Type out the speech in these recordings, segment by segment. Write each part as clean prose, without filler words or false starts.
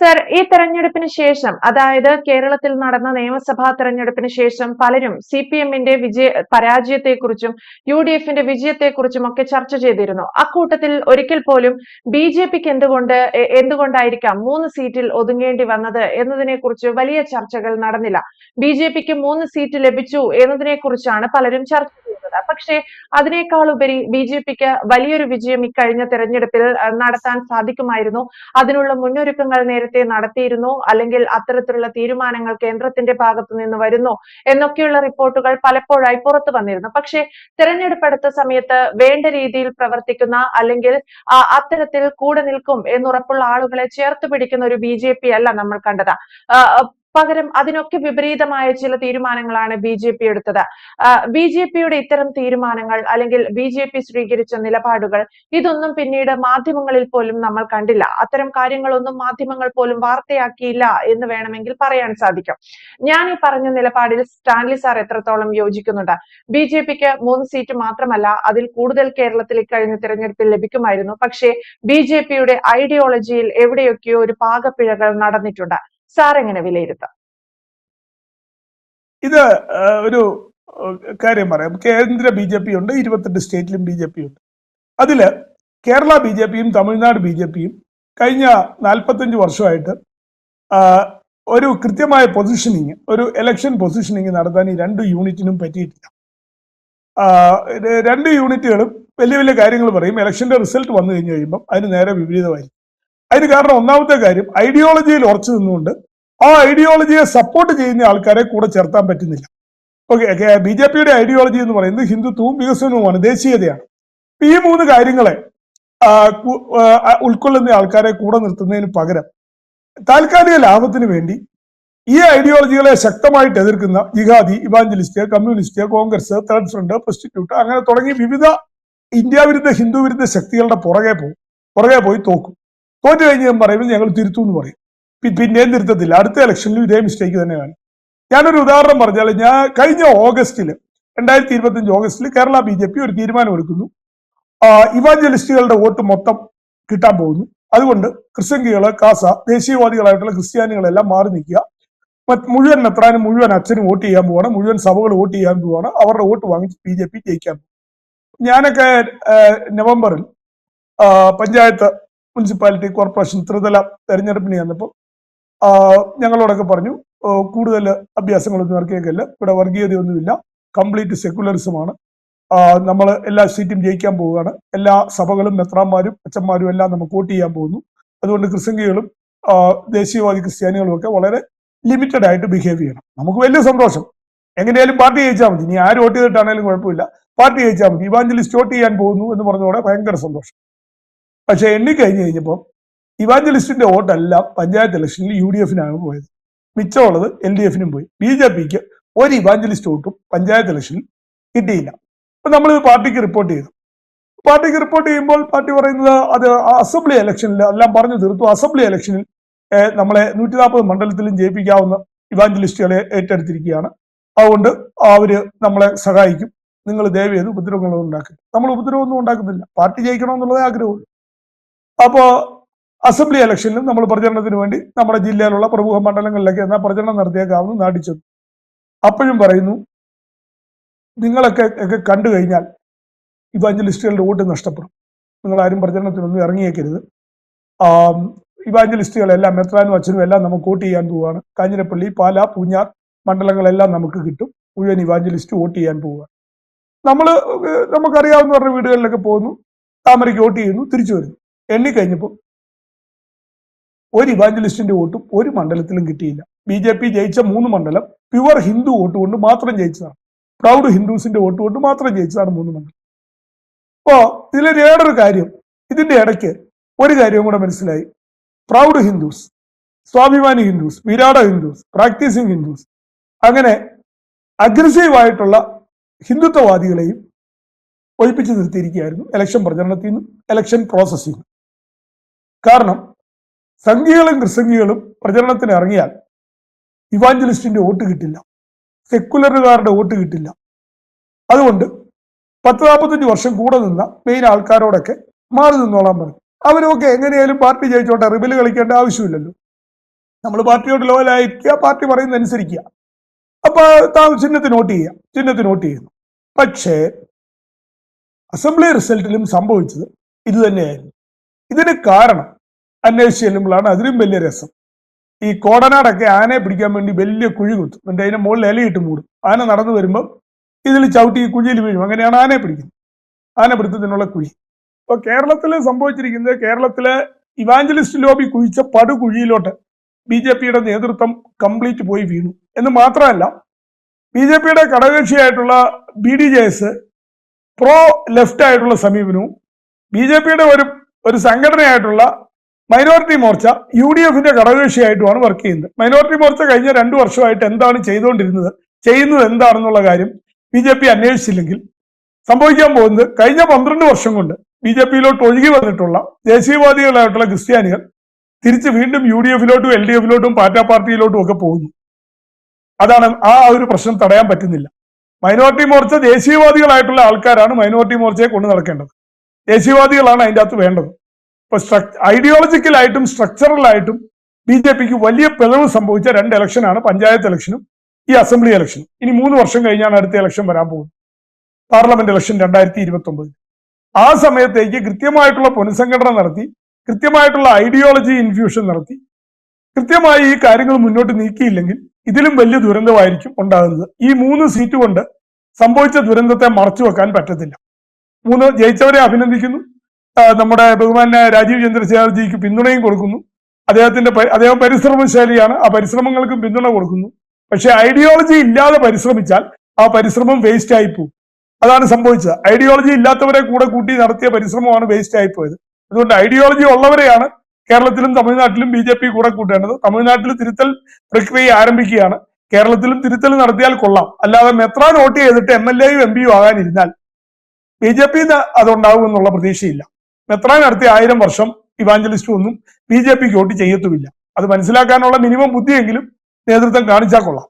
Sir, ഈ തെരഞ്ഞെടുപ്പിന് ശേഷം, അതായത് കേരളത്തിൽ നടന്ന നിയമസഭാ തെരഞ്ഞെടുപ്പിന് ശേഷം പലരും സിപിഎമ്മിന്റെ പരാജയത്തെക്കുറിച്ചും യുഡിഎഫിന്റെ വിജയത്തെക്കുറിച്ചും ഒക്കെ ചർച്ച ചെയ്തിരുന്നു. അക്കൂട്ടത്തിൽ ഒരിക്കൽ പോലും ബിജെപിക്ക് എന്തുകൊണ്ടായിരിക്കാം 3 സീറ്റിൽ ഒതുങ്ങേണ്ടി വന്നത് എന്നതിനെക്കുറിച്ച് വലിയ ചർച്ചകൾ നടന്നില്ല. ബിജെപിക്ക് 3 സീറ്റ് ലഭിച്ചു എന്നതിനെക്കുറിച്ചാണ് പലരും ചർച്ച ചെയ്തത്. പക്ഷേ അതിനേക്കാളുപരി ബിജെപിക്ക് വലിയൊരു വിജയം ഇക്കഴിഞ്ഞ തെരഞ്ഞെടുപ്പിൽ നടത്താൻ സാധിക്കുമായിരുന്നു. അതിനുള്ള മുന്നൊരുക്കങ്ങൾ നേരത്തെ നടത്തിയിരുന്നു, അല്ലെങ്കിൽ അത്തരത്തിലുള്ള തീരുമാനങ്ങൾ കേന്ദ്രത്തിന്റെ ഭാഗത്തു നിന്ന് വരുന്നു എന്നൊക്കെയുള്ള റിപ്പോർട്ടുകൾ പലപ്പോഴായി പുറത്തു വന്നിരുന്നു. പക്ഷേ തെരഞ്ഞെടുപ്പ് അടുത്ത സമയത്ത് വേണ്ട രീതിയിൽ പ്രവർത്തിക്കുന്ന, അല്ലെങ്കിൽ അത്തരത്തിൽ കൂടെ നിൽക്കും എന്നുറപ്പുള്ള ആളുകളെ ചേർത്ത് പിടിക്കുന്ന ഒരു ബിജെപി അല്ല നമ്മൾ കണ്ടത്. പകരം അതിനൊക്കെ വിപരീതമായ ചില തീരുമാനങ്ങളാണ് ബിജെപി എടുത്തത്. ബിജെപിയുടെ ഇത്തരം തീരുമാനങ്ങൾ, അല്ലെങ്കിൽ ബിജെപി സ്വീകരിച്ച നിലപാടുകൾ, ഇതൊന്നും പിന്നീട് മാധ്യമങ്ങളിൽ പോലും നമ്മൾ കണ്ടില്ല. അത്തരം കാര്യങ്ങളൊന്നും മാധ്യമങ്ങൾ പോലും വാർത്തയാക്കിയില്ല എന്ന് വേണമെങ്കിൽ പറയാൻ സാധിക്കും. ഞാൻ ഈ പറഞ്ഞ നിലപാടിൽ സ്റ്റാൻലി സാർ എത്രത്തോളം യോജിക്കുന്നുണ്ട്? ബിജെപിക്ക് 3 സീറ്റ് മാത്രമല്ല, അതിൽ കൂടുതൽ കേരളത്തിൽ ഇക്കഴിഞ്ഞ തിരഞ്ഞെടുപ്പിൽ ലഭിക്കുമായിരുന്നു. പക്ഷേ ബിജെപിയുടെ ഐഡിയോളജിയിൽ എവിടെയൊക്കെയോ ഒരു പാകപ്പിഴകൾ നടന്നിട്ടുണ്ട്. സാർ എങ്ങനെ വിലയിരുത്താം? ഇത് ഒരു കാര്യം പറയാം. കേന്ദ്ര ബിജെപി ഉണ്ട്, 28 സ്റ്റേറ്റിലും ബിജെപി ഉണ്ട്. അതില് കേരള ബിജെപിയും തമിഴ്നാട് ബിജെപിയും കഴിഞ്ഞ 45 വർഷമായിട്ട് ഒരു കൃത്യമായ പൊസിഷനിങ്, ഒരു ഇലക്ഷൻ പൊസിഷനിങ് നടത്താൻ ഈ 2 യൂണിറ്റിനും പറ്റിയിട്ടില്ല. 2 യൂണിറ്റുകളും വലിയ വലിയ കാര്യങ്ങൾ പറയും. ഇലക്ഷന്റെ റിസൾട്ട് വന്നു കഴിഞ്ഞ് കഴിയുമ്പോൾ അതിന് നേരെ വിപരീതമായിരിക്കും. അതിന് കാരണം ഒന്നാമത്തെ കാര്യം, ഐഡിയോളജിയിൽ ഉറച്ചു നിന്നുകൊണ്ട് ആ ഐഡിയോളജിയെ സപ്പോർട്ട് ചെയ്യുന്ന ആൾക്കാരെ കൂടെ ചേർത്താൻ പറ്റുന്നില്ല. ഓക്കെ, ബിജെപിയുടെ ഐഡിയോളജി എന്ന് പറയുന്നത് ഹിന്ദുത്വവും വികസനവുമാണ്, ദേശീയതയാണ്. ഈ 3 കാര്യങ്ങളെ ഉൾക്കൊള്ളുന്ന ആൾക്കാരെ കൂടെ നിർത്തുന്നതിന് പകരം താൽക്കാലിക ലാഭത്തിന് വേണ്ടി ഈ ഐഡിയോളജികളെ ശക്തമായിട്ട് എതിർക്കുന്ന ജിഹാദി, evangelist, communist, Congress, third front, prostitute, അങ്ങനെ തുടങ്ങി വിവിധ ഇന്ത്യ വിരുദ്ധ ഹിന്ദു വിരുദ്ധ ശക്തികളുടെ പുറകെ പോയി തോക്കും. തോറ്റു കഴിഞ്ഞ് ഞാൻ പറയുമ്പോൾ ഞങ്ങൾ തിരുത്തു എന്ന് പറയും. പിന്നെയും തിരുത്തത്തില്ല. അടുത്ത ഇലക്ഷനിലും ഇതേ മിസ്റ്റേക്ക് തന്നെയാണ്. ഞാനൊരു ഉദാഹരണം പറഞ്ഞാൽ, ഞാൻ കഴിഞ്ഞ 2025 ഓഗസ്റ്റിൽ കേരള ബിജെപി ഒരു തീരുമാനം എടുക്കുന്നു. ഇവാഞ്ചലിസ്റ്റുകളുടെ വോട്ട് മൊത്തം കിട്ടാൻ പോകുന്നു. അതുകൊണ്ട് ക്രിസ്ത്യൻകള്, കാസ, ദേശീയവാദികളായിട്ടുള്ള ക്രിസ്ത്യാനികളെല്ലാം മാറി നിൽക്കുക. മുഴുവൻ മെത്രാനും മുഴുവൻ അച്ഛനും വോട്ട് ചെയ്യാൻ പോവാണ്, മുഴുവൻ സഭകൾ വോട്ട് ചെയ്യാൻ പോവാണ്. അവരുടെ വോട്ട് വാങ്ങിച്ച് ബിജെപി ജയിക്കാൻ പോകും. ഞാനൊക്കെ നവംബറിൽ പഞ്ചായത്ത്, മുനിസിപ്പാലിറ്റി, കോർപ്പറേഷൻ ത്രിതല തെരഞ്ഞെടുപ്പിന് ചെന്നപ്പോൾ ഞങ്ങളോടൊക്കെ പറഞ്ഞു, കൂടുതൽ അഭ്യാസങ്ങളൊന്നും ഇറക്കിയേക്കല്ല, ഇവിടെ വർഗീയതയൊന്നുമില്ല, കംപ്ലീറ്റ് സെക്യുലറിസമാണ്, നമ്മൾ എല്ലാ സീറ്റും ജയിക്കാൻ പോവുകയാണ്, എല്ലാ സഭകളും മെത്രാന്മാരും അച്ഛന്മാരും എല്ലാം നമുക്ക് വോട്ട് ചെയ്യാൻ പോകുന്നു. അതുകൊണ്ട് ക്രിസ്ത്യൻകളും ദേശീയവാദി ക്രിസ്ത്യാനികളും ഒക്കെ വളരെ ലിമിറ്റഡ് ആയിട്ട് ബിഹേവ് ചെയ്യണം. നമുക്ക് വലിയ സന്തോഷം, എങ്ങനെയാലും പാർട്ടി ജയിച്ചാൽ മതി, ഇനി ആര് വോട്ട് ചെയ്തിട്ടാണേലും കുഴപ്പമില്ല, പാർട്ടി ജയിച്ചാൽ മതി, ഇവാഞ്ചലിസ്റ്റ് വോട്ട് ചെയ്യാൻ പോകുന്നു എന്ന് പറഞ്ഞതോടെ ഭയങ്കര സന്തോഷം. പക്ഷെ എണ്ണിക്കഴിഞ്ഞ് കഴിഞ്ഞപ്പോൾ ഇവാഞ്ചലിസ്റ്റിന്റെ വോട്ടെല്ലാം പഞ്ചായത്ത് ഇലക്ഷനിൽ UDF-നാണ് പോയത്, മിച്ചമുള്ളത് LDF-നും പോയി. ബിജെപിക്ക് ഒരു ഇവാഞ്ചലിസ്റ്റ് വോട്ടും പഞ്ചായത്ത് ഇലക്ഷനിൽ കിട്ടിയില്ല. അപ്പൊ നമ്മൾ പാർട്ടിക്ക് റിപ്പോർട്ട് ചെയ്തു. പാർട്ടിക്ക് റിപ്പോർട്ട് ചെയ്യുമ്പോൾ പാർട്ടി പറയുന്നത് അത് അസംബ്ലി ഇലക്ഷനിൽ എല്ലാം പറഞ്ഞു തീർത്തു. അസംബ്ലി ഇലക്ഷനിൽ നമ്മളെ 140 മണ്ഡലത്തിലും ജയിപ്പിക്കാവുന്ന ഇവാഞ്ചലിസ്റ്റുകളെ ഏറ്റെടുത്തിരിക്കുകയാണ്. അതുകൊണ്ട് അവര് നമ്മളെ സഹായിക്കും, നിങ്ങൾ ദയവ് ചെയ്ത് ഉപദ്രവങ്ങളൊന്നും ഉണ്ടാക്കില്ല. നമ്മൾ ഉപദ്രവമൊന്നും ഉണ്ടാക്കുന്നില്ല, പാർട്ടി ജയിക്കണമെന്നുള്ളതേ ആഗ്രഹമുള്ളൂ. അപ്പോ അസംബ്ലി ഇലക്ഷനിലും നമ്മൾ പ്രചരണത്തിന് വേണ്ടി നമ്മുടെ ജില്ലയിലുള്ള പ്രമുഖ മണ്ഡലങ്ങളിലൊക്കെ എന്നാൽ പ്രചരണം നടത്തിയേക്കാവുന്ന നാട്ടിച്ചു. അപ്പോഴും പറയുന്നു, നിങ്ങളൊക്കെ കണ്ടു കഴിഞ്ഞാൽ ഇവാഞ്ചലിസ്റ്റുകളുടെ വോട്ട് നഷ്ടപ്പെടും, നിങ്ങൾ ആരും പ്രചരണത്തിനൊന്നും ഇറങ്ങിയേക്കരുത്. ഇവാഞ്ചലിസ്റ്റുകളെല്ലാം മെത്രാനും അച്ഛനും എല്ലാം നമുക്ക് വോട്ട് ചെയ്യാൻ പോവുകയാണ്. കാഞ്ഞിരപ്പള്ളി, പാല, പൂഞ്ഞാർ മണ്ഡലങ്ങളെല്ലാം നമുക്ക് കിട്ടും, മുഴുവൻ ഇവാഞ്ചലിസ്റ്റ് വോട്ട് ചെയ്യാൻ പോവുകയാണ്. നമുക്കറിയാവുന്നവരുടെ വീടുകളിലൊക്കെ പോകുന്നു, താമരയ്ക്ക് വോട്ട് ചെയ്യുന്നു, തിരിച്ചു വരുന്നു. എണ്ണിക്കഴിഞ്ഞപ്പോൾ ഒരു ഇവാഞ്ചലിസ്റ്റിന്റെ വോട്ടും ഒരു മണ്ഡലത്തിലും കിട്ടിയില്ല. ബിജെപി ജയിച്ച 3 മണ്ഡലം പ്യുവർ ഹിന്ദു വോട്ട് കൊണ്ട് മാത്രം ജയിച്ചതാണ്, പ്രൗഡ് ഹിന്ദുസിന്റെ വോട്ട് കൊണ്ട് മാത്രം ജയിച്ചതാണ് 3 മണ്ഡലം. അപ്പോ ഇതിലെ വേറൊരു കാര്യം, ഇതിന്റെ ഇടയ്ക്ക് ഒരു കാര്യം കൂടെ മനസ്സിലായി. പ്രൗഡ് ഹിന്ദുസ്, സ്വാഭിമാനി ഹിന്ദുസ്, വിരാട ഹിന്ദുസ്, പ്രാക്ടീസിങ് ഹിന്ദുസ്, അങ്ങനെ അഗ്രസീവായിട്ടുള്ള ഹിന്ദുത്വവാദികളെയും ഒഴിപ്പിച്ചു നിർത്തിയിരിക്കുകയായിരുന്നു ഇലക്ഷൻ പ്രചരണത്തിൽ നിന്നും ഇലക്ഷൻ പ്രോസസ്സിൽ നിന്നും. കാരണം സംഘികളും ക്രിസ്ത്യങ്ങളും പ്രചരണത്തിന് ഇറങ്ങിയാൽ ഇവാഞ്ചലിസ്റ്റിന്റെ വോട്ട് കിട്ടില്ല, സെക്കുലറുകാരുടെ വോട്ട് കിട്ടില്ല. അതുകൊണ്ട് 10-45 വർഷം കൂടെ നിന്ന മെയിൻ ആൾക്കാരോടൊക്കെ മാറി നിന്നോളാൻ പറഞ്ഞു. അവരൊക്കെ എങ്ങനെയാലും പാർട്ടി ജയിച്ചോട്ടെ, റിബല് കളിക്കേണ്ട ആവശ്യമില്ലല്ലോ. നമ്മൾ പാർട്ടിയോട് ലോയലായിരിക്കുക, പാർട്ടി പറയുന്നത് അനുസരിക്കുക. അപ്പൊ ചിഹ്നത്തിന് വോട്ട് ചെയ്യുക, ചിഹ്നത്തിന് വോട്ട് ചെയ്യുന്നു. പക്ഷേ അസംബ്ലി റിസൾട്ടിലും സംഭവിച്ചത് ഇത് തന്നെയായിരുന്നു. ഇതിന് കാരണം അന്വേഷിച്ച് ചെല്ലുമ്പോഴാണ് അതിലും വലിയ രസം. ഈ കോടനാടൊക്കെ ആനയെ പിടിക്കാൻ വേണ്ടി വലിയ കുഴി കുത്തും, എന്നിട്ട് അതിന്റെ മുകളിൽ ഇലയിട്ട് മൂടും. ആന നടന്നു വരുമ്പോൾ ഇതിൽ ചവിട്ടി ഈ കുഴിയിൽ വീഴും. അങ്ങനെയാണ് ആനയെ പിടിക്കുന്നത്, ആനപിടുത്തത്തിനുള്ള കുഴി. ഇപ്പൊ കേരളത്തിൽ സംഭവിച്ചിരിക്കുന്നത്, കേരളത്തിലെ ഇവാഞ്ചലിസ്റ്റ് ലോബി കുഴിച്ച പടുകുഴിയിലോട്ട് BJPയുടെ നേതൃത്വം കംപ്ലീറ്റ് പോയി വീണു എന്ന് മാത്രമല്ല, BJPയുടെ ഘടകകക്ഷിയായിട്ടുള്ള BDJS പ്രോ ലെഫ്റ്റ് ആയിട്ടുള്ള സമീപനവും, BJPയുടെ ഒരു സംഘടനയായിട്ടുള്ള മൈനോറിറ്റി മോർച്ച UDFന്റെ ഘടകകക്ഷിയായിട്ടുമാണ് വർക്ക് ചെയ്യുന്നത്. മൈനോറിറ്റി മോർച്ച കഴിഞ്ഞ 2 വർഷമായിട്ട് എന്താണ് ചെയ്യുന്നത് എന്താണെന്നുള്ള കാര്യം BJP അന്വേഷിച്ചില്ലെങ്കിൽ സംഭവിക്കാൻ പോകുന്നത്, കഴിഞ്ഞ 12 വർഷം കൊണ്ട് BJPയിലോട്ട് ഒഴുകി വന്നിട്ടുള്ള ദേശീയവാദികളായിട്ടുള്ള ക്രിസ്ത്യാനികൾ തിരിച്ച് വീണ്ടും UDFിലോട്ടും LDFിലോട്ടും പാർട്ടി പാർട്ടിയിലോട്ടും ഒക്കെ പോകുന്നു. അതാണ് ആ ഒരു പ്രശ്നം തടയാൻ പറ്റുന്നില്ല. മൈനോറിറ്റി മോർച്ച ദേശീയവാദികളായിട്ടുള്ള ആൾക്കാരാണ് മൈനോറിറ്റി മോർച്ചയെ കൊണ്ടു നടക്കേണ്ടത്. ദേശീയവാദികളാണ് അതിൻ്റെ അകത്ത് വേണ്ടത്. ഇപ്പൊ ഐഡിയോളജിക്കലായിട്ടും സ്ട്രക്ചറലായിട്ടും BJPക്ക് വലിയ പിഴവ് സംഭവിച്ച 2 ഇലക്ഷനാണ് പഞ്ചായത്ത് ഇലക്ഷനും ഈ അസംബ്ലി ഇലക്ഷനും. ഇനി 3 വർഷം കഴിഞ്ഞാണ് അടുത്ത ഇലക്ഷൻ വരാൻ പോകുന്നത്, പാർലമെന്റ് ഇലക്ഷൻ 2029. ആ സമയത്തേക്ക് കൃത്യമായിട്ടുള്ള പുനഃസംഘടന നടത്തി, കൃത്യമായിട്ടുള്ള ഐഡിയോളജി ഇൻഫ്യൂഷൻ നടത്തി, കൃത്യമായി ഈ കാര്യങ്ങൾ മുന്നോട്ട് നീക്കിയില്ലെങ്കിൽ ഇതിലും വലിയ ദുരന്തമായിരിക്കും ഉണ്ടാകുന്നത്. ഈ 3 സീറ്റ് കൊണ്ട് സംഭവിച്ച ദുരന്തത്തെ മറച്ചു വെക്കാൻ പറ്റത്തില്ല. 3 ജയിച്ചവരെ അഭിനന്ദിക്കുന്നു. നമ്മുടെ ബഹുമാന്യ രാജീവ് ചന്ദ്രശേഖർജിക്ക് പിന്തുണയും കൊടുക്കുന്നു. അദ്ദേഹം പരിശ്രമശാലിയാണ്, ആ പരിശ്രമങ്ങൾക്കും പിന്തുണ കൊടുക്കുന്നു. പക്ഷെ ഐഡിയോളജി ഇല്ലാതെ പരിശ്രമിച്ചാൽ ആ പരിശ്രമം വേസ്റ്റ് ആയി പോകും. അതാണ് സംഭവിച്ചത്. ഐഡിയോളജി ഇല്ലാത്തവരെ കൂടെ കൂട്ടി നടത്തിയ പരിശ്രമമാണ് വേസ്റ്റ് ആയി പോയത്. അതുകൊണ്ട് ഐഡിയോളജി ഉള്ളവരെയാണ് കേരളത്തിലും തമിഴ്നാട്ടിലും BJP കൂടെ കൂട്ടേണ്ടത്. തമിഴ്നാട്ടിൽ തിരുത്തൽ പ്രക്രിയ ആരംഭിക്കുകയാണ്. കേരളത്തിലും തിരുത്തൽ നടത്തിയാൽ കൊള്ളാം. അല്ലാതെ മെത്രാൻ വോട്ട് ചെയ്തിട്ട് MLAയും MP യും ആകാനിരുന്നാൽ BJP അതുണ്ടാകുമെന്നുള്ള പ്രതീക്ഷയില്ല. മെത്രാൻ നടത്തിയ 1000 വർഷം ഇവാഞ്ചലിസ്റ്റും ഒന്നും BJPക്ക് വോട്ട് ചെയ്യത്തുമില്ല. അത് മനസ്സിലാക്കാനുള്ള മിനിമം ബുദ്ധിയെങ്കിലും നേതൃത്വം കാണിച്ചാൽ കൊള്ളാം.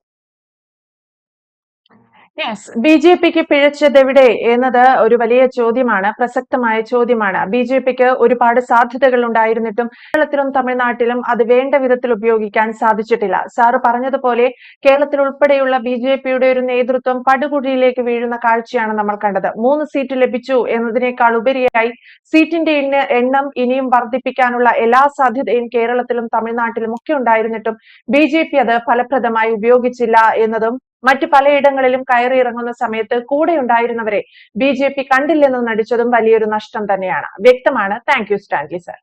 യെസ്, BJPക്ക് പിഴച്ചതെവിടെ എന്നത് ഒരു വലിയ ചോദ്യമാണ്, പ്രസക്തമായ ചോദ്യമാണ്. BJPക്ക് ഒരുപാട് സാധ്യതകൾ ഉണ്ടായിരുന്നിട്ടും കേരളത്തിലും തമിഴ്നാട്ടിലും അത് വേണ്ട വിധത്തിൽ ഉപയോഗിക്കാൻ സാധിച്ചിട്ടില്ല. സാറ് പറഞ്ഞതുപോലെ കേരളത്തിൽ ഉൾപ്പെടെയുള്ള BJPയുടെ ഒരു നേതൃത്വം പടുകുഴിയിലേക്ക് വീഴുന്ന കാഴ്ചയാണ് നമ്മൾ കണ്ടത്. 3 സീറ്റ് ലഭിച്ചു എന്നതിനേക്കാൾ ഉപരിയായി സീറ്റിന്റെ എണ്ണം ഇനിയും വർദ്ധിപ്പിക്കാനുള്ള എല്ലാ സാധ്യതയും കേരളത്തിലും തമിഴ്നാട്ടിലും ഒക്കെ ഉണ്ടായിരുന്നിട്ടും BJP അത് ഫലപ്രദമായി ഉപയോഗിച്ചില്ല എന്നതും, മറ്റു പലയിടങ്ങളിലും കയറിയിറങ്ങുന്ന സമയത്ത് കൂടെ ഉണ്ടായിരുന്നവരെ BJP കണ്ടില്ലെന്ന് നടിച്ചതും വലിയൊരു നഷ്ടം തന്നെയാണ്. വ്യക്തമാണ്. Thank you Stanley sir.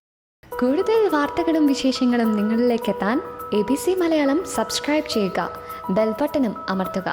കൂടുതൽ വാർത്തകളും വിശേഷങ്ങളും നിങ്ങളിലേക്ക് എത്താൻ ABC മലയാളം സബ്സ്ക്രൈബ് ചെയ്യുക, ബെൽ ബട്ടണും അമർത്തുക.